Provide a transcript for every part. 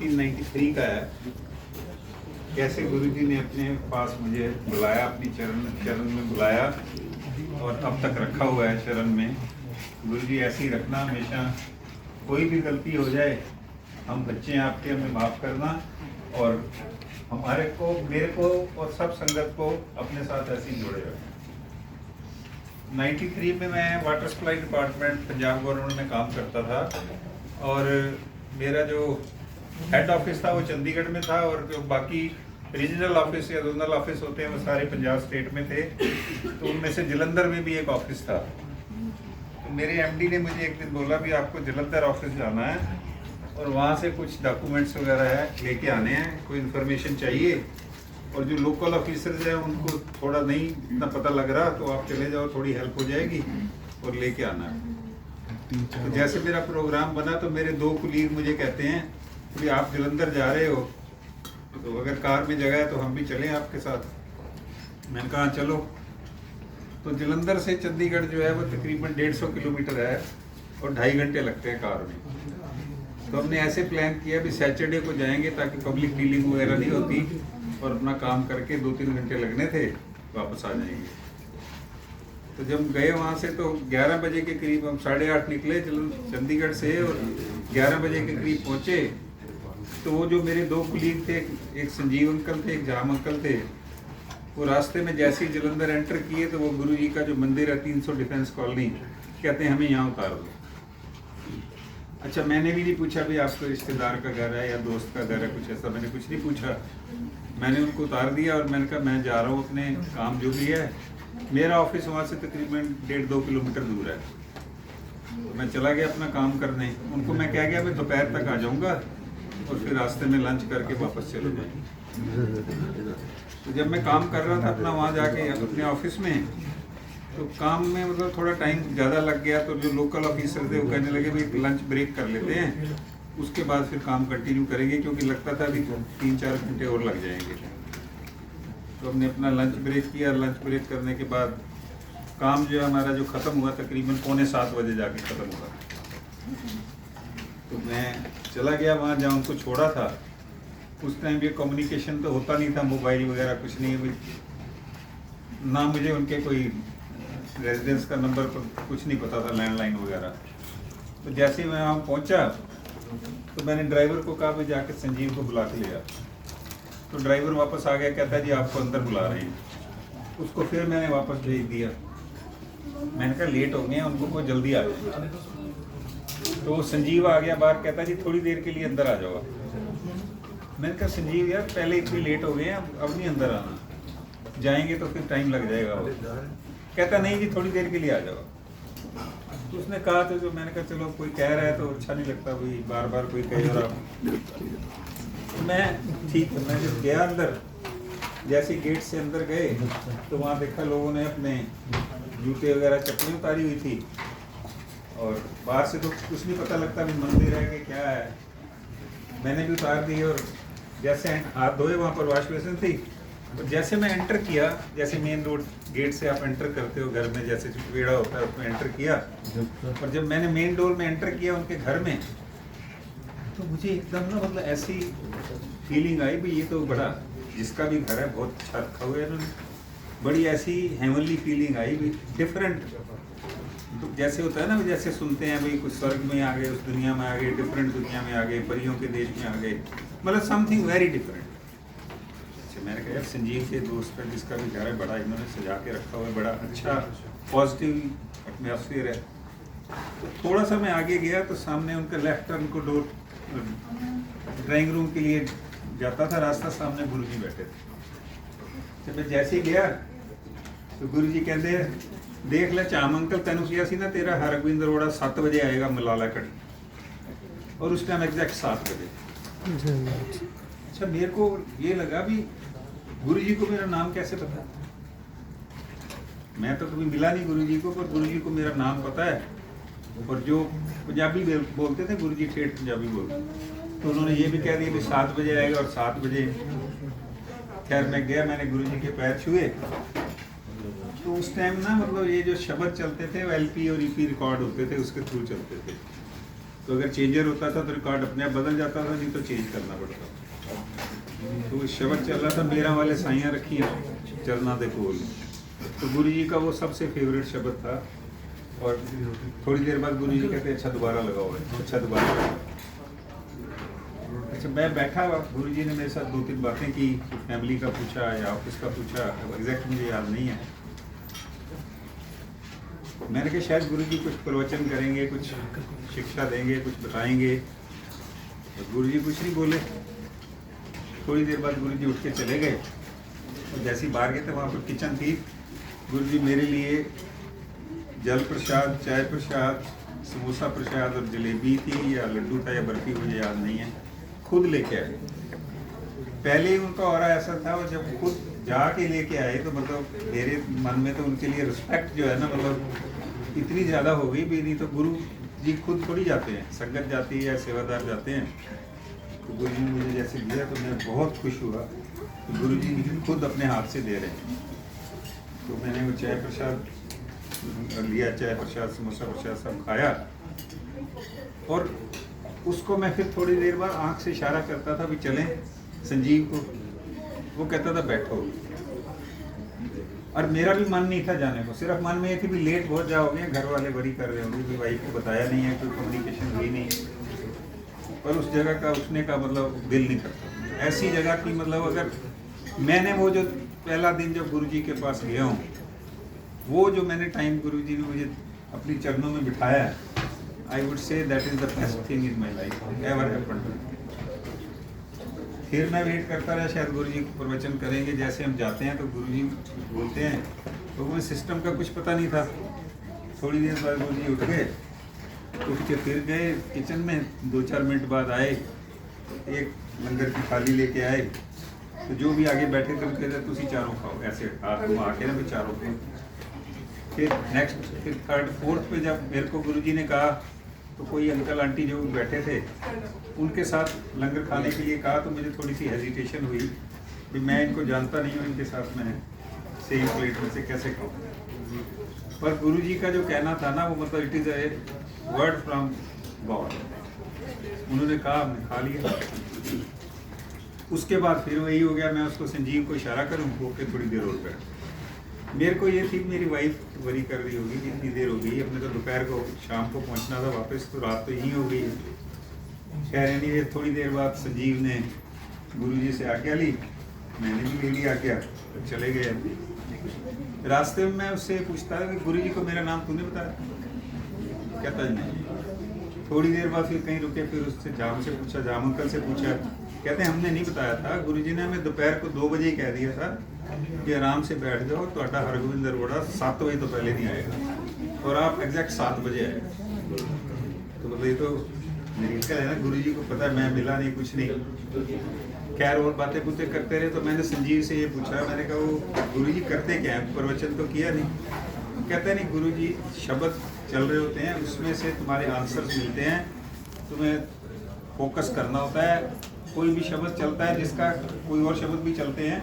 1993 का है। कैसे गुरुजी ने अपने पास मुझे बुलाया, अपनी चरण में बुलाया और अब तक रखा हुआ है चरण में। गुरुजी ऐसे ही रखना हमेशा, कोई भी गलती हो जाए, हम बच्चे हैं आपके, हमें माफ़ करना और हमारे को, मेरे को और सब संगत को अपने साथ ऐसे ही जोड़े रखना। 93 में मैं water supply department Punjab government में काम करता था और मेरा जो हेड ऑफिस था वो चंडीगढ़ में था और जो बाकी रीजनल ऑफिस या जोनल ऑफिस होते हैं वो सारे पंजाब स्टेट में थे। तो उनमें से जलंधर में भी एक ऑफिस था। तो मेरे एमडी ने मुझे एक दिन बोला भी आपको जलंधर ऑफिस जाना है और वहाँ से कुछ डॉक्यूमेंट्स वगैरह है लेके आने हैं, कोई इन्फॉर्मेशन चाहिए और जो लोकल ऑफिसर्स हैं उनको थोड़ा नहीं इतना पता लग रहा, तो आप चले जाओ, थोड़ी हेल्प हो जाएगी और लेके आना है। तो जैसे मेरा प्रोग्राम बना तो मेरे दो कुलीग मुझे कहते हैं कि आप जलंधर जा रहे हो तो अगर कार में जगह है तो हम भी चलें आपके साथ। मैंने कहा चलो। तो जलंधर से चंडीगढ़ जो है वो तकरीबन 150 किलोमीटर है और 2.5 घंटे लगते हैं कार में। तो हमने ऐसे प्लान किया भी सैटरडे को जाएंगे ताकि पब्लिक डीलिंग वगैरह नहीं होती और अपना काम करके 2-3 घंटे लगने थे, वापस आ जाएंगे। तो जब गए वहाँ से तो 11 बजे के करीब, हम 8:30 निकले चंडीगढ़ से और 11 बजे के करीब पहुँचे। तो वो जो मेरे दो कुलीग थे, एक संजीव अंकल थे, एक जाम अंकल थे, वो रास्ते में जैसे ही जलंधर एंटर किए तो वो गुरुजी का जो मंदिर है 300 डिफेंस कॉलोनी, कहते हैं हमें यहाँ उतार दो। अच्छा, मैंने भी नहीं पूछा भी आपको रिश्तेदार का घर है या दोस्त का घर है, कुछ ऐसा मैंने कुछ नहीं पूछा। मैंने उनको उतार दिया और मैंने कहा मैं जा रहा हूँ अपने काम जो भी है। मेरा ऑफिस वहाँ से तकरीबन 1.5-2 किलोमीटर दूर है। तो मैं चला गया अपना काम करने। उनको मैं कह गया मैं दोपहर तक आ जाऊँगा और फिर रास्ते में लंच करके वापस चले जाएंगे। तो जब मैं काम कर रहा था अपना वहाँ जाके अपने ऑफिस में, तो काम में मतलब थोड़ा टाइम ज़्यादा लग गया। तो जो लोकल ऑफिसर थे वो कहने लगे भाई लंच ब्रेक कर लेते हैं, उसके बाद फिर काम कंटिन्यू करेंगे, क्योंकि लगता था अभी 3-4 घंटे और लग जाएंगे। तो हमने अपना लंच ब्रेक किया। लंच ब्रेक करने के बाद काम जो है हमारा जो ख़त्म हुआ तकरीबन 6:45 बजे जाके ख़त्म हुआ। तो मैं चला गया वहाँ जहाँ उनको छोड़ा था। उस टाइम ये कम्युनिकेशन तो होता नहीं था, मोबाइल वगैरह कुछ नहीं, ना मुझे उनके कोई रेजिडेंस का नंबर पर कुछ नहीं पता था, लैंडलाइन वगैरह। तो जैसे ही मैं वहाँ पहुँचा तो मैंने ड्राइवर को कहा मैं जाकर संजीव को बुला के ले आ। तो ड्राइवर वापस आ गया, कहता है जी आपको अंदर बुला रहे हैं। उसको फिर मैंने वापस भेज दिया। मैंने कहा लेट हो गए हैं, उनको को जल्दी आ जाए। तो संजीव आ गया बाहर, कहता जी थोड़ी देर के लिए अंदर आ जाओ। मैंने कहा संजीव यार पहले इतनी लेट हो गए हैं, अब नहीं अंदर आना, जाएंगे तो फिर टाइम लग जाएगा। कहता नहीं जी थोड़ी देर के लिए आ जाओ। तो उसने कहा तो जो मैंने कहा चलो कोई कह रहा है तो अच्छा नहीं लगता भाई, बार बार कोई कहे। और तो मैं ठीक है, मैं जब गया अंदर, जैसे गेट से अंदर गए तो वहाँ देखा लोगों ने अपने जूते वगैरह चप्पलें उतारी हुई थी और बाहर से तो कुछ नहीं पता लगता भी मंदिर है कि क्या है। मैंने भी उतार दी और जैसे हाथ धोए, वहाँ पर वॉश बेसिन थी। और जैसे मैं एंटर किया, जैसे मेन रोड गेट से आप एंटर करते हो घर में, जैसे पेड़ा होता है उसमें एंटर किया, और जब मैंने मेन डोर में एंटर किया उनके घर में, तो मुझे एकदम ना मतलब ऐसी फीलिंग आई भी ये तो बड़ा, जिसका भी घर है बहुत अच्छा रखा हुआ है इन्होंने, बड़ी ऐसी हेवनली फीलिंग आई भी, डिफरेंट। तो जैसे होता है ना, जैसे सुनते हैं भाई कुछ स्वर्ग में आ गए, उस दुनिया में आ गए, डिफरेंट दुनिया में आ गए, परियों के देश में आ गए, मतलब समथिंग वेरी डिफरेंट। मैंने कहा यार संजीव के दोस्त का जिसका भी घर है, बड़ा इन्होंने सजा के रखा हुआ है, बड़ा अच्छा पॉजिटिव एटमॉस्फेयर है। तो थोड़ा सा मैं आगे गया तो सामने उनका लेफ्ट टर्न को डोर ड्राइंग रूम के लिए जाता था रास्ता, सामने गुरुजी बैठे थे। जब मैं जैसे ही गया तो गुरुजी कहते देख ले चाम अंकल, तेन किया सी ना तेरा हरगोबिंद अरोड़ा 7 बजे आएगा मलाला कड़ी, और उस टाइम एग्जैक्ट 7 बजे। अच्छा, मेरे को ये लगा भी गुरुजी को मेरा नाम कैसे पता, मैं तो कभी मिला नहीं गुरुजी को, पर गुरुजी को मेरा नाम पता है। और जो पंजाबी बोलते थे गुरुजी, ठेठ पंजाबी बोलते, तो उन्होंने ये भी कह दिया कि 7 बजे आएगा और 7 बजे। खैर मैं गया, मैंने गुरुजी के पैर छुए। तो उस टाइम ना मतलब ये जो शब्द चलते थे वो LP और EP रिकॉर्ड होते थे, उसके थ्रू चलते थे। तो अगर चेंजर होता था तो रिकॉर्ड अपने आप बदल जाता था, नहीं तो चेंज करना पड़ता। तो शब्द चल रहा था, मेरा वाले साइयां रखियां चलना दे कोल। तो गुरु जी का वो सबसे फेवरेट शब्द था। और थोड़ी देर बाद गुरु जी कहते अच्छा दोबारा लगाओ, अच्छा दोबारा लगाओ। अच्छा मैं बैठा, गुरु जी ने मेरे साथ 2-3 बातें की, फैमिली का पूछा या ऑफिस का पूछा, एग्जैक्ट मुझे याद नहीं है। मैंने कहा शायद गुरु जी कुछ प्रवचन करेंगे, कुछ शिक्षा देंगे, कुछ बताएंगे। तो गुरु जी कुछ नहीं बोले। थोड़ी देर बाद गुरु जी उठ के चले गए। और जैसे ही बाहर गए थे, वहाँ पर किचन थी। गुरु जी मेरे लिए जल प्रसाद, चाय प्रसाद, समोसा प्रसाद और जलेबी थी या लड्डू था या बर्फी, मुझे याद नहीं है, खुद लेके आए। पहले ही उनका और ऐसा था, और जब खुद जाके लेके आए तो मतलब मेरे मन में तो उनके लिए रिस्पेक्ट जो है ना, मतलब इतनी ज़्यादा हो गई भी। नहीं तो गुरु जी खुद थोड़ी जाते हैं, संगत जाती है या सेवादार जाते हैं। तो गुरु जी ने मुझे जैसे दिया तो मैं बहुत खुश हुआ तो गुरु जी खुद अपने हाथ से दे रहे हैं। तो मैंने वो चाय प्रसाद लिया, चाय प्रसाद, समोसा प्रसाद सब खाया। और उसको मैं फिर थोड़ी देर बाद आंख से इशारा करता था भी चलें संजीव को। वो कहता था बैठो। और मेरा भी मन नहीं था जाने को, सिर्फ मन में ये थी भी लेट बहुत जाओगे, घर वाले वरी कर रहे होंगे, वाइफ को बताया नहीं है, कोई कम्युनिकेशन हुई नहीं। पर उस जगह का उठने का मतलब दिल नहीं करता। ऐसी जगह की मतलब अगर मैंने वो जो पहला दिन जब गुरु जी के पास गया हूँ, वो जो मैंने टाइम गुरु जी ने मुझे अपनी चरणों में बिठाया है, I would say that is the best thing in my life ever happened. फिर मैं वेट करता रहा, शायद गुरु जी प्रवचन करेंगे। जैसे हम जाते हैं तो गुरु जी बोलते हैं, तो मुझे सिस्टम का कुछ पता नहीं था। थोड़ी देर बाद गुरु जी उठ गए, उठ के फिर गए किचन में। 2-4 मिनट बाद आए, एक लंगर की थाली लेके आए। तो जो भी आगे बैठे थे कहते तुसी चारों खाओ, ऐसे हाथ घुमा के ना भी चारों खाओ। फिर नेक्स्ट, फिर थर्ड, फोर्थ पे जब मेरे को गुरु जी ने कहा, तो कोई अंकल आंटी जो बैठे थे उनके साथ लंगर खाने के लिए कहा, तो मुझे थोड़ी सी हेजिटेशन हुई कि मैं इनको जानता नहीं हूँ, इनके साथ मैं सेम प्लेट में से कैसे खाऊँ। पर गुरु जी का जो कहना था ना, वो मतलब it is a word from God. उन्होंने कहा, हमने खा लिया। उसके बाद फिर वही हो गया, मैं उसको संजीव को इशारा करूँ, होके थोड़ी देर और बैठ। मेरे को ये थी मेरी वाइफ वरी कर रही होगी कि इतनी देर हो गई, अपने तो दोपहर को शाम को पहुंचना था वापस, तो रात तो यहीं हो गई। खैर एनीवे, थोड़ी देर बाद संजीव ने गुरुजी से आज्ञा ली, मैंने भी ले ली आज्ञा, तो चले गए। रास्ते में मैं उससे पूछता कि गुरुजी को मेरा नाम तूने बताया? कहता नहीं। थोड़ी देर बाद फिर कहीं रुके, फिर उससे जाम से पूछा, जाम अंकल से पूछा, कहते हमने नहीं बताया था, गुरुजी ने हमें दोपहर को 2 बजे ही कह दिया था कि आराम से बैठ जाओ, तो हरगोविंद अरोड़ा 7 बजे तो पहले नहीं आएगा, और आप एग्जैक्ट 7 बजे आए। तो मतलब ये तो मेरिकल है ना, गुरुजी को पता है, मैं मिला नहीं, कुछ नहीं। खैर और बातें बुतें करते रहे। तो मैंने संजीव से ये पूछा, मैंने कहा वो गुरुजी करते क्या है, प्रवचन तो किया नहीं। कहते नहीं, गुरुजी शब्द चल रहे होते हैं, उसमें से तुम्हारे आंसर्स मिलते हैं, तुम्हें फोकस करना होता है। कोई भी शब्द चलता है, जिसका कोई और शब्द भी चलते हैं,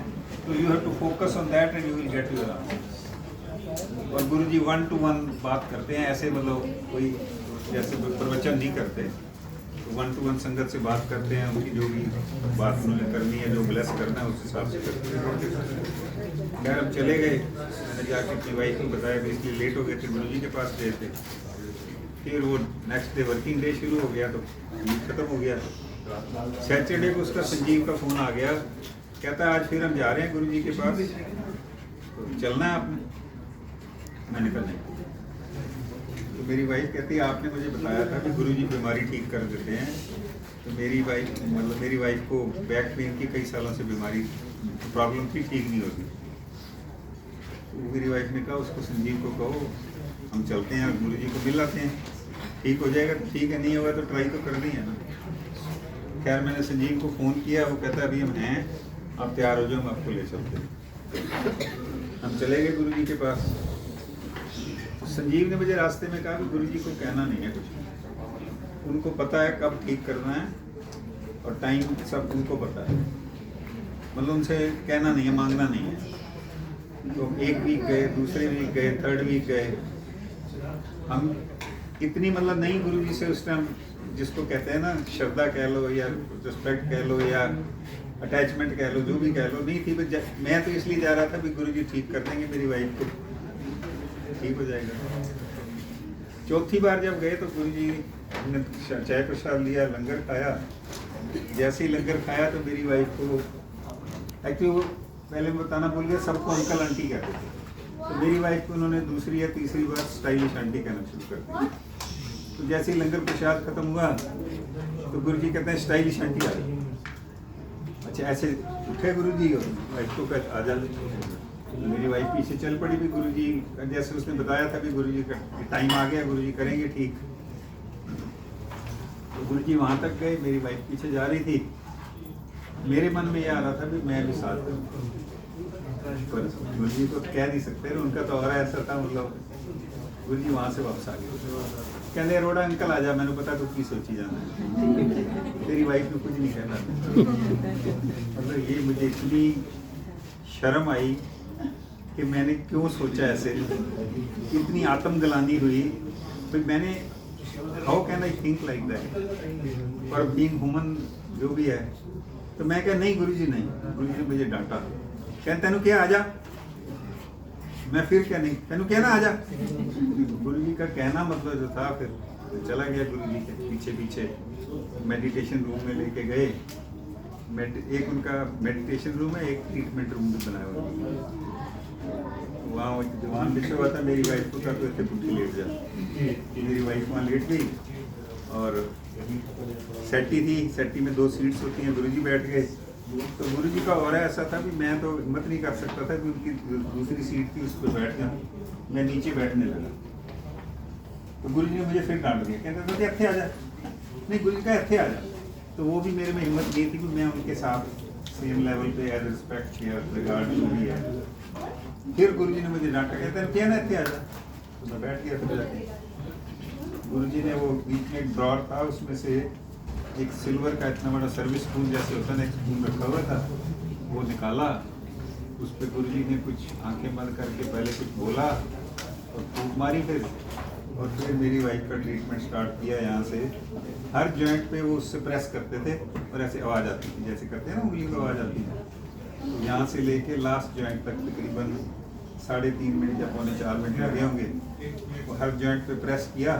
तो you have to focus on that and you will get your answer. और गुरुजी 1 to 1 बात करते हैं, ऐसे मतलब कोई जैसे प्रवचन नहीं करते, तो 1 to 1 संगत से बात करते हैं, उनकी जो भी बात उन्होंने करनी है, जो ब्लेस करना है, उस हिसाब से करते हैं। खैर हम चले गए, मैंने जाकर अपनी वाइफ को बताया कि इसलिए लेट हो गए थे, गुरुजी के पास गए थे। फिर वो नेक्स्ट डे वर्किंग डे शुरू हो गया, तो खत्म हो गया। सैटरडे को उसका संजीव का फ़ोन आ गया, कहता आज फिर हम जा रहे हैं गुरुजी के पास, तो चलना है आपने? मैंने कहा नहीं। तो मेरी वाइफ कहती है आपने मुझे बताया था कि गुरुजी बीमारी ठीक कर देते हैं। तो मेरी वाइफ को बैक पेन की कई सालों से बीमारी प्रॉब्लम थी, ठीक नहीं होती। तो मेरी वाइफ ने कहा उसको संजीव को कहो हम चलते हैं, गुरुजी को मिल आते हैं, ठीक हो जाएगा तो ठीक है, नहीं होगा तो ट्राई तो करनी है ना। खैर मैंने संजीव को फ़ोन किया, वो कहता अभी हम हैं, आप तैयार हो जाओ, हम आपको ले चलते हैं। हम चले गए गुरुजी के पास। तो संजीव ने मुझे रास्ते में कहा कि गुरुजी को कहना नहीं है कुछ, उनको पता है कब ठीक करना है और टाइम सब उनको पता है, मतलब उनसे कहना नहीं है, मांगना नहीं है। तो 1 वीक गए, दूसरे वीक गए, 3rd वीक गए। हम इतनी मतलब नहीं गुरुजी से उस टाइम जिसको कहते हैं ना श्रद्धा कह लो या रिस्पेक्ट कह लो या अटैचमेंट कह लो, जो भी कह लो, नहीं थी। मैं तो इसलिए जा रहा था भी गुरुजी ठीक कर देंगे मेरी वाइफ को, ठीक हो जाएगा। चौथी बार जब गए तो गुरुजी ने चाय प्रसाद लिया, लंगर खाया। जैसे ही लंगर खाया तो मेरी वाइफ को, एक्चुअली वो पहले मैं बताना भूल गया, सबको अंकल आंटी कहते थे, तो मेरी वाइफ को उन्होंने दूसरी या तीसरी बार स्टाइलिश आंटी कहना शुरू कर दिया। तो जैसे ही लंगर प्रसाद खत्म हुआ तो गुरुजी कहते हैं स्टाइलिश आंटी आ गई। अच्छा, ऐसे उठे गुरुजी और वाइफ को कहते आ जा। मेरी वाइफ पीछे चल पड़ी भी, गुरुजी जैसे उसने बताया था भी गुरुजी का टाइम आ गया, गुरुजी करेंगे ठीक। तो गुरुजी वहाँ तक गए, मेरी वाइफ पीछे जा रही थी। मेरे मन में ये आ रहा था भी मैं भी साथ करूँ, पर गुरुजी को कह नहीं सकते, उनका तो और ऐसा था। मतलब गुरुजी वहाँ से वापस आ गए, कहते अरोड़ा अंकल आ जा, मैंने पता तू की सोची जाना है, तेरी वाइफ ने कुछ नहीं कहना। मतलब ये मुझे इतनी शर्म आई कि मैंने क्यों सोचा ऐसे, इतनी आत्मग्लानि हुई। फिर मैंने how can I think like that for being human जो भी है। तो मैं कहा नहीं गुरुजी नहीं। गुरुजी ने मुझे डांटा, कहते तेनू क्या आ जा। मैं फिर क्या नहीं, तेनू क्या ना आ जा। गुरुजी का कहना मतलब जो था, फिर चला गया गुरुजी के पीछे पीछे। मेडिटेशन रूम में लेके गए। एक उनका मेडिटेशन रूम है, एक ट्रीटमेंट रूम भी बनाया हुआ है। वहाँ एक दीवान बिछा हुआ था, मेरी वाइफ को कहते थे पुट्ठी लेट जा। मेरी वाइफ वहाँ लेट गई और सेट्टी थी, सेट्टी में 2 सीट्स होती हैं, गुरुजी बैठ गए। तो गुरुजी का और ऐसा था कि मैं तो हिम्मत नहीं कर सकता था कि उनकी दूसरी सीट थी उस पर बैठ जाऊँ। मैं नीचे बैठने लगा तो गुरुजी ने मुझे फिर डांट दिया, कहते थे इत्थे आ जा। नहीं, गुरुजी का इत्थे आ जा। तो वो भी मेरे में हिम्मत नहीं थी कि मैं उनके साथ सेम लेवल पे एज रिस्पेक्ट या रिगार्ड जो भी है। फिर गुरुजी ने मुझे डांटा, कहते हैं क्या ना इत्थे आ जा। तो मैं बैठ गया फिर जाके। गुरुजी ने वो बीच में एक ड्रॉर था, उसमें से एक सिल्वर का इतना बड़ा सर्विस स्पून जैसे होता है, एक स्पून रखा हुआ था, वो निकाला। उस पर गुरुजी ने कुछ आंखें बंद करके पहले कुछ बोला और फूंक मारी फिर, और फिर मेरी वाइफ का ट्रीटमेंट स्टार्ट किया। यहाँ से हर जॉइंट पे वो उससे प्रेस करते थे और ऐसे आवाज़ आती थी, जैसे करते हैं ना उंगली को आवाज़ आती है। तो यहाँ से लेके लास्ट जॉइंट तक तकरीबन 3.5 मिनट या पौने 4 मिनट लगे होंगे। वो हर जॉइंट पे प्रेस किया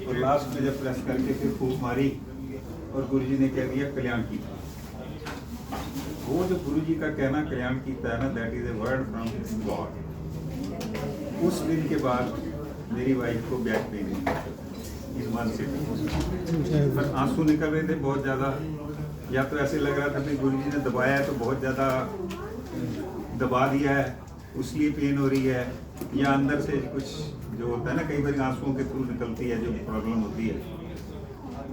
और लास्ट में जब प्रेस करके फिर फूंक मारी और गुरुजी ने कह दिया कल्याण की। वो जो गुरुजी का कहना कल्याण कीता है ना, that is a word from God. उस दिन के बाद मेरी वाइफ को बैक पेन इस मन से, पर आंसू निकल रहे थे बहुत ज़्यादा। या तो ऐसे लग रहा था कि गुरुजी ने दबाया है तो बहुत ज़्यादा दबा दिया है उसलिए पेन हो रही है, या अंदर से कुछ जो होता है ना कई बार आंसुओं के थ्रू निकलती है जो प्रॉब्लम होती है।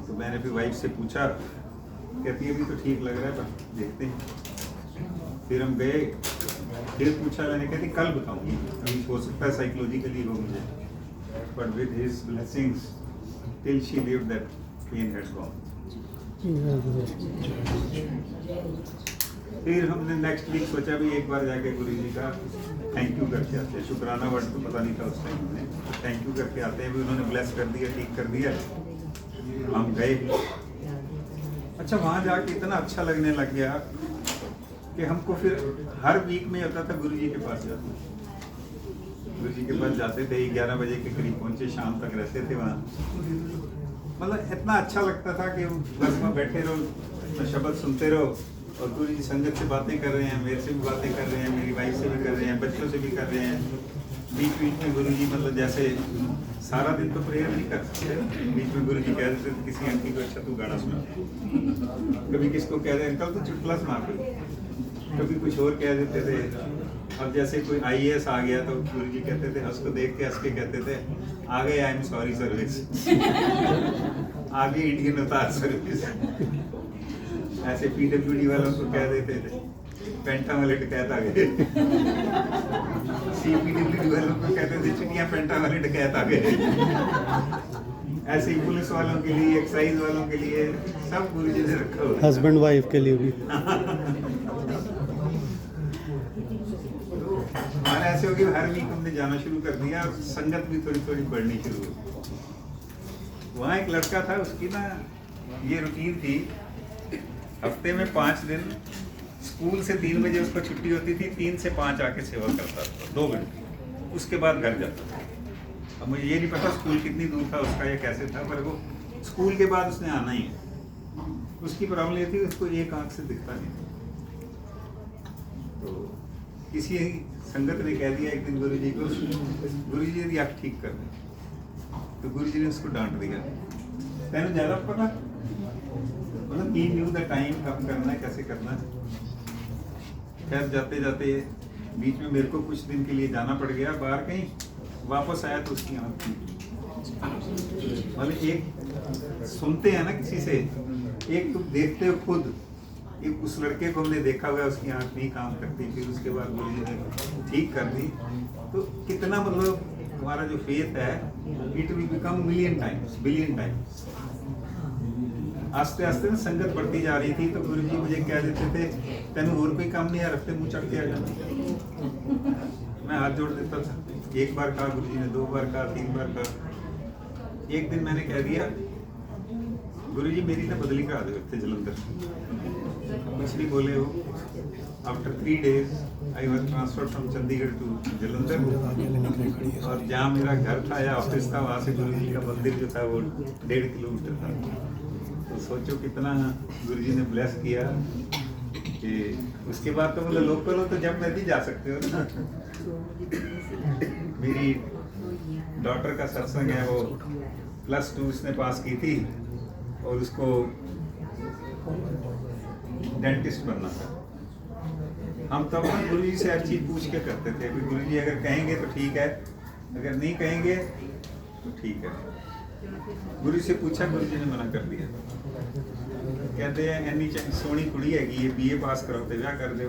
तो मैंने फिर वाइफ से पूछा, कहती है अभी तो ठीक लग रहा है पर देखते हैं। फिर हम गए, फिर पूछा मैंने, कहती कल बताऊंगी, अभी हो सकता है साइकोलॉजिकली हो मुझे, but with his blessings till she lived that pain had gone. फिर हमने नेक्स्ट वीक सोचा भी एक बार जाके गुरुजी का थैंक यू करके आते हैं। शुक्राना वर्ड तो पता नहीं था उस टाइम में, थैंक यू करके आते हैं। भी उन्होंने ब्लेस कर दिया, ठीक कर दिया, हम गए। अच्छा, वहाँ जाके इतना अच्छा लगने लग गया कि हमको फिर हर वीक में होता था गुरुजी के पास जाते, गुरुजी के पास जाते थे। 11 बजे के करीब पहुँचे, शाम तक रहते थे वहाँ। मतलब इतना अच्छा लगता था कि बस में बैठे रहो, शब्द सुनते रहो और गुरुजी संगत से बातें कर रहे हैं, मेरे से भी बातें कर रहे हैं, मेरी वाइफ से भी कर रहे हैं, बच्चों से भी कर रहे हैं। बीच बीच में गुरुजी मतलब जैसे सारा दिन तो प्रेयर नहीं कर सकते, बीच में गुरुजी कह देते थे किसी आंटी को, अच्छा तू गाना सुना, कभी किसको कह रहे अंकल तो चुटकुला सुना, कभी कुछ और कह देते थे। अब जैसे कोई IAS आ गया तो गुरुजी कहते थे, उसको देख के हंस के कहते थे आ गए आई एम सॉरी सर्विस, आगे इंडियन अवतार सर्विस। ऐसे PWD वालों को कह देते थे पेंटा वाले डकैत आ गए, CPWD वालों को कहते थे चिड़िया पेंटा वाले डकैत आ गए। ऐसे ही पुलिस वालों के लिए, एक्साइज वालों के लिए सब गुरुजी ने रखा हुआ, हस्बैंड वाइफ के लिए भी। हमारा ऐसे हो गया हर वीक हमने जाना शुरू कर दिया और संगत भी थोड़ी थोड़ी बढ़नी शुरू हो। वहाँ एक लड़का था, उसकी ना ये रूटीन थी, हफ्ते में 5 दिन स्कूल से 3 बजे उसको छुट्टी होती थी, 3 से 5 आके सेवा करता था 2 घंटे, उसके बाद घर जाता था। अब मुझे ये नहीं पता स्कूल कितनी दूर था उसका या कैसे था, पर वो स्कूल के बाद उसने आना ही है। उसकी प्रॉब्लम ये थी, उसको एक आंख से दिखता नहीं था। तो किसी संगत ने कह दिया एक दिन गुरु जी को, गुरु जी यदि आप ठीक कर दें, तो गुरु जी ने उसको डांट दिया, तेन ज़्यादा पता, मतलब ही न्यू द टाइम कब करना है, कैसे करना है। खैर जाते जाते बीच में मेरे को कुछ दिन के लिए जाना पड़ गया बाहर कहीं, वापस आया तो उसकी आँख थी। मतलब एक सुनते हैं ना किसी से, एक तुम देखते हो खुद। एक उस लड़के को हमने देखा हुआ, उसकी आँख नहीं काम करती, फिर उसके बाद गुरु जी ने ठीक कर दी। तो कितना मतलब हमारा जो फेथ है, it will become million times, billion times. आस्ते आस्ते ना संगत बढ़ती जा रही थी, तो गुरु जी मुझे कह देते थे, तेन और कोई काम नहीं है, रफ्ते मुँह चढ़ के आ जाना। मैं हाथ जोड़ देता था। एक बार कहा गुरु जी ने, 2 बार कहा, 3 बार कहा। एक दिन मैंने कह दिया, गुरु जी मेरी ना बदली करा दो इतने जलंधर। कुछ नहीं बोले हो। After 3 days I was transfer from Chandigarh to Jalandhar, और जहाँ मेरा घर था या ऑफिस था, वहाँ से गुरु जी का मंदिर जो था वो 1.5 किलोमीटर था। तो सोचो कितना गुरु जी ने ब्लेस किया कि उसके बाद तो मतलब लोकल हो तो जब मैं भी जा सकते हो ना। मेरी डॉटर का सत्संग है, वो +2 उसने पास की थी और उसको डेंटिस्ट बनना था। हम तब गुरु जी से हर चीज़ पूछ के करते थे कि गुरु जी अगर कहेंगे तो ठीक है, अगर नहीं कहेंगे तो ठीक है। गुरु से पूछा, गुरु जी ने मना कर दिया। कहते हैं इन्नी सोहनी कुड़ी हैगी, ये BA पास करो तो ब्याह कर दो,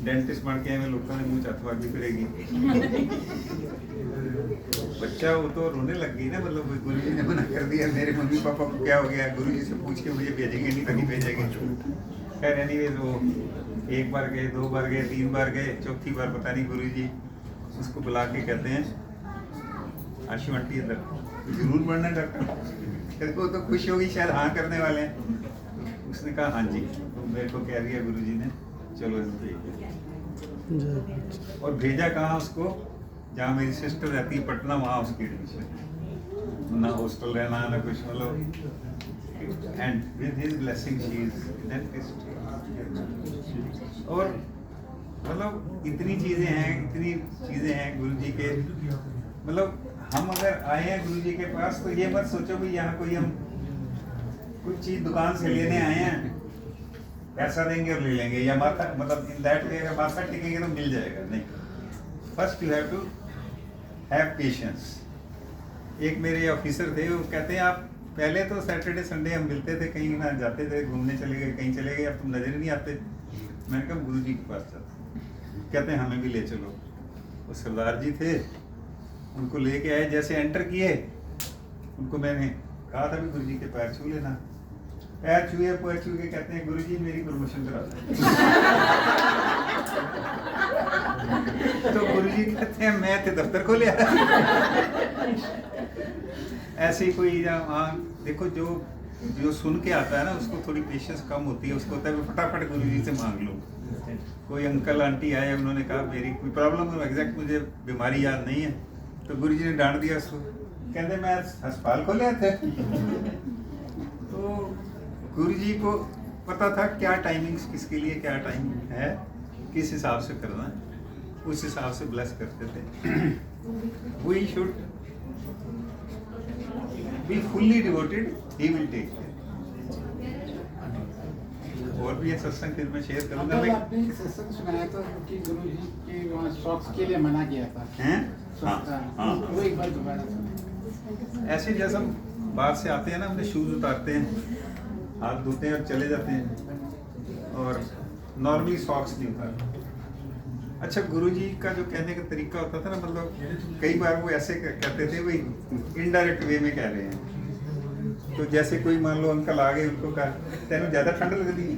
डेंटिस्ट बन के लोगों ने मुँह चत मारनी फिरेगी। बच्चा वो तो रोने लग गई ना, मतलब गुरु जी ने मना कर दिया, मेरे मम्मी पापा को क्या हो गया, गुरु जी से पूछ के मुझे भेजेंगे, नहीं तो नहीं भेजेंगे। खैर एनीवेज वो 1 बार गए, 2 बार गए, 3 बार गए, चौथी बार पता नहीं गुरु जी उसको बुला के कहते हैं, आशु आंटी इधर जरूर बनना डॉक्टर। वो तो खुश होगी शायद, हाँ करने वाले हैं। उसने कहा हाँ जी। तो मेरे को कह दिया गुरु जी ने, चलो और भेजा कहाँ उसको, जहाँ मेरी सिस्टर रहती है पटना, वहाँ उसकी एडमिशन। ना हॉस्टल रहना ना कुछ, मतलब and with his blessing she is dentist. और मतलब इतनी चीज़ें हैं गुरु जी के। मतलब हम अगर आए हैं गुरु जी के पास, तो ये मत सोचो कि यहाँ कोई हम कुछ चीज़ दुकान से लेने आए हैं, पैसा देंगे और ले लेंगे, या माथा मतलब इन दैट वे अगर माथा टिकेंगे तो मिल जाएगा। नहीं, first you have to have patience. एक मेरे ऑफिसर थे, वो कहते हैं आप पहले तो सैटरडे संडे हम मिलते थे, कहीं ना जाते थे, घूमने चले गए, कहीं चले गए, अब तुम नजर ही नहीं आते। मैंने कहा गुरु जी के पास जाते। कहते हैं हमें भी ले चलो। वो सरदार जी थे, उनको लेके आए। जैसे एंटर किए, उनको मैंने कहा था भी गुरु जी के पैर छू लेना। पैर छू के कहते हैं गुरु जी मेरी प्रमोशन करा दो। तो गुरु जी कहते हैं मैं तो दफ्तर को लिया। ऐसे ही कोई हाँ देखो, जो सुन के आता है ना, उसको थोड़ी पेशेंस कम होती है, उसको होता है फटाफट गुरु जी से मांग लो। कोई अंकल आंटी आए, उन्होंने कहा मेरी कोई प्रॉब्लम है, एग्जैक्ट मुझे बीमारी याद नहीं है, तो गुरु जी ने डांट दिया उसको, कहते मैं अस्पताल को ले आते। तो गुरु जी को पता था क्या टाइमिंग्स, किसके लिए क्या टाइम है, किस हिसाब से करना है, उस हिसाब से ब्लेस करते थे। We should be fully devoted, he will take care. और भी ये सत्संग फिर मैं शेयर करूंगा। आपने सत्संग सुनाया था कि गुरु जी के वहाँ शॉक्स के लिए मना किया था, हैं? हाँ। वो एक बार दोबारा सुना। ऐसे जैसे हम बाहर से आते हैं ना, अपने शूज उतारते हैं, हाथ धोते हैं और चले जाते हैं, और नॉर्मली सॉक्स नहीं उतारते। अच्छा, गुरुजी का जो कहने का तरीका होता था ना, मतलब कई बार वो ऐसे कहते थे, भाई इनडायरेक्ट वे में कह रहे हैं। तो जैसे कोई मान लो अंकल आ गए, उनको कहा तेन ज़्यादा ठंड लगती है,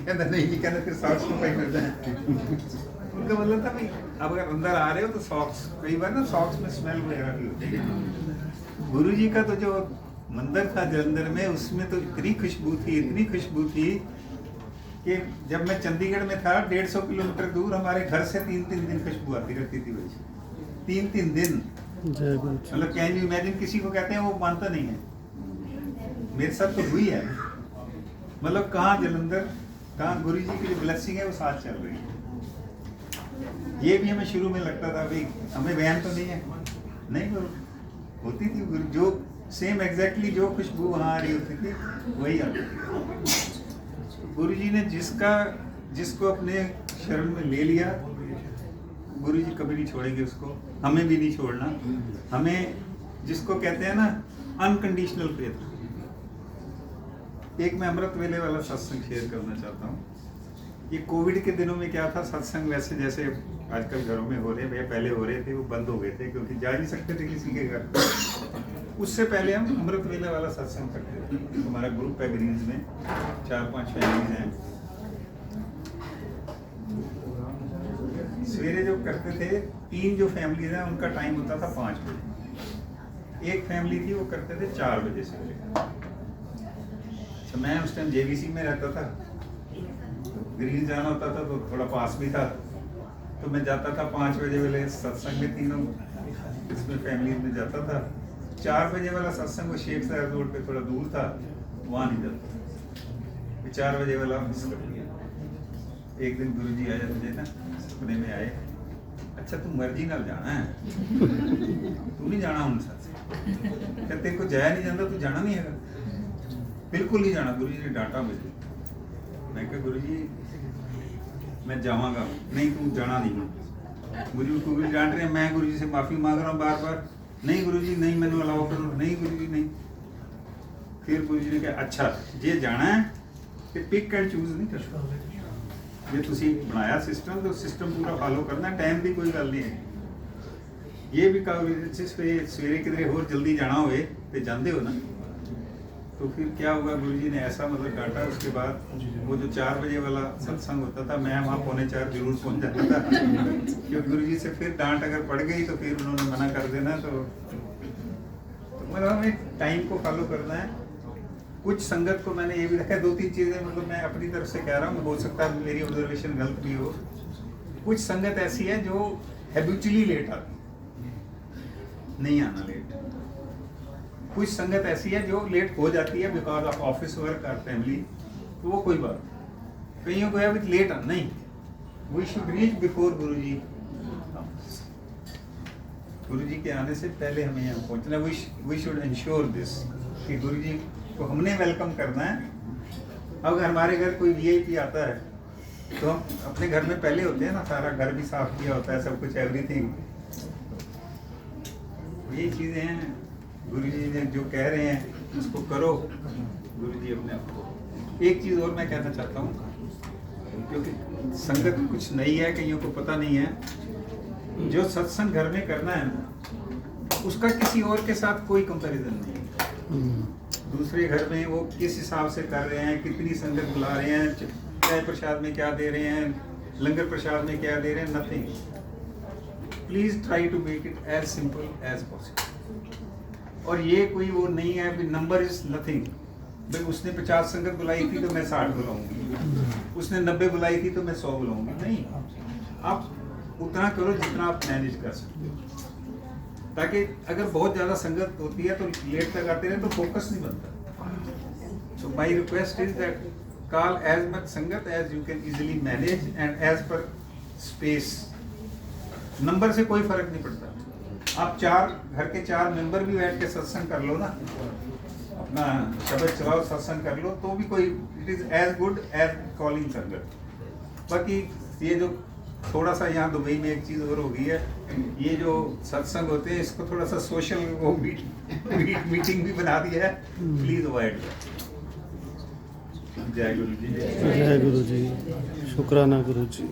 कहता नहीं, कहते फिर सॉक्स को पाई करते हैं। उनका मतलब था भाई अब अगर अंदर आ रहे हो तो सॉक्स, कई बार ना सॉक्स में स्मेल वगैरह भी होती है, गुरु जी का तो जो मंदिर था जलंधर में, उसमें तो इतनी खुशबू थी कि जब मैं चंडीगढ़ में था 150 किलोमीटर दूर हमारे घर से 3-3 दिन खुशबू आती रहती थी भाई, 3-3 दिन। मतलब कैन यू इमेजिन, किसी को कहते हैं वो मानता नहीं है, मेरे साथ तो हुई है। मतलब कहाँ जलंधर, कहाँ गुरु जी की जो ब्लेसिंग है वो साथ चल रही है। ये भी हमें शुरू में लगता था भाई हमें वहम तो नहीं है, नहीं गुरु होती थी, गुरु जो सेम एग्जैक्टली जो खुशबू वहाँ आ रही होती थी वही आती थी। गुरु जी ने जिसको अपने शरण में ले लिया, गुरु जी कभी नहीं छोड़ेंगे उसको, हमें भी नहीं छोड़ना। हमें जिसको कहते हैं ना अनकंडीशनल फेथ। एक मैं अमृत वेले वाला सत्संग शेयर करना चाहता हूँ। ये कोविड के दिनों में क्या था, सत्संग वैसे जैसे आजकल घरों में हो रहे हैं, पहले हो रहे थे, वो बंद हो गए थे क्योंकि जा नहीं सकते थे किसी के घर। उससे पहले हम अमृत वेले वाला सत्संग करते थे। हमारा ग्रुप है ग्रीन्स में, 4-5 फैमिलीज हैं। सवेरे जो करते थे, 3 जो फैमिलीज हैं उनका टाइम होता था 5 बजे। एक फैमिली थी वो करते थे 4 बजे सवेरे। तो मैं उस टाइम जेवीसी में रहता था, ग्रीन जाना होता था तो थोड़ा पास भी था, तो मैं जाता था 5 बजे वाले सत्संग में, तीनों इसमें फैमिली में जाता था। 4 बजे वाला सत्संग वो शेख साहब रोड पे थोड़ा दूर था, वहाँ नहीं जाता। 4 बजे वाला मिस कर दिया। एक दिन गुरु जी आए मुझे ना, सपने में आए, अच्छा तू मर्जी नाल जाना है, तू नहीं जाना उन सत्संग, क्या तेरे को जाया नहीं जाता, तू जाना नहीं है, बिल्कुल नहीं जाना। गुरु जी ने डांटा मुझे। मैं कहा गुरु जी मैं जाऊँगा, नहीं तू जाना नहीं। गुरु जी डांट रहे हैं, मैं गुरु जी से माफ़ी मांग रहा हूँ बार-बार, नहीं गुरु जी नहीं, मैंने अलाउ करो, नहीं गुरु जी नहीं। फिर गुरु जी ने कहा अच्छा जे जाना है तो पिक एंड चूज नहीं करना, जे तुसी बनाया सिस्टम तो सिस्टम पूरा फॉलो करना, टाइम की कोई गल नहीं है। ये भी कहा सवेरे किधरे होर जल्दी जाना होए तो जाते हो ना, तो फिर क्या हुआ, गुरु जी ने ऐसा मतलब डांटा। उसके बाद वो जो 4 बजे वाला सत्संग होता था, मैं वहाँ 3:45 जरूर पहुँच जाता था क्योंकि गुरु जी से फिर डांट अगर पड़ गई तो फिर उन्होंने मना कर देना। तो मतलब हमें टाइम को फॉलो करना है। कुछ संगत को मैंने ये भी रखा है, 2-3 चीज़ें मतलब मैं अपनी तरफ से कह रहा हूँ, हो सकता है मेरी ऑब्जर्वेशन गलत भी हो। कुछ संगत ऐसी है जो हैबिचुअली लेट आती, नहीं आना लेट। कुछ संगत ऐसी है जो लेट हो जाती है बिकॉज ऑफ ऑफिस वर्क और फैमिली, तो वो कोई बात नहीं। कईयों को है विथ लेट नहीं, वी शुड रीच बिफोर गुरु जी। गुरु जी के आने से पहले हमें यहाँ पहुँचना। वी शुड इंश्योर दिस कि गुरु जी को हमने वेलकम करना है। अब अगर हमारे घर कोई वीआईपी आता है तो हम अपने घर में पहले होते हैं ना, सारा घर भी साफ किया होता है, सब कुछ एवरीथिंग। ये चीज़ें हैं, गुरु जी ने जो कह रहे हैं उसको करो। गुरु जी अपने आप को। एक चीज़ और मैं कहना चाहता हूँ, क्योंकि संगत कुछ नई है, कईयों को पता नहीं है। जो सत्संग घर में करना है ना, उसका किसी और के साथ कोई कंपैरिजन नहीं है। दूसरे घर में वो किस हिसाब से कर रहे हैं, कितनी संगत बुला रहे हैं, चाय प्रसाद में क्या दे रहे हैं, लंगर प्रसाद में क्या दे रहे हैं, nothing. Please try to make it as simple as possible. और ये कोई वो नहीं है कि नंबर इज नथिंग। भाई उसने 50 संगत बुलाई थी तो मैं 60 बुलाऊंगी, उसने 90 बुलाई थी तो मैं 100 बुलाऊंगी, नहीं। आप उतना करो जितना आप मैनेज कर सकते हो, ताकि अगर बहुत ज़्यादा संगत होती है तो लेट तक आते रहे तो फोकस नहीं बनता। So my request is that call as much संगत as you can easily manage and as per space. Number से कोई फर्क नहीं पड़ता। आप घर के 4 मेंबर भी बैठ के सत्संग कर लो ना, अपना शब्द चलाओ, सत्संग कर लो, तो भी कोई it is as good as calling sangat. बाकी ये जो थोड़ा सा यहाँ दुबई में एक चीज़ और हो गई है, ये जो सत्संग होते हैं इसको थोड़ा सा सोशल वो मीटिंग भी बना दिया है, प्लीज अवॉइड। जय गुरु जी। जय गुरु जी, शुक्राना गुरु जी।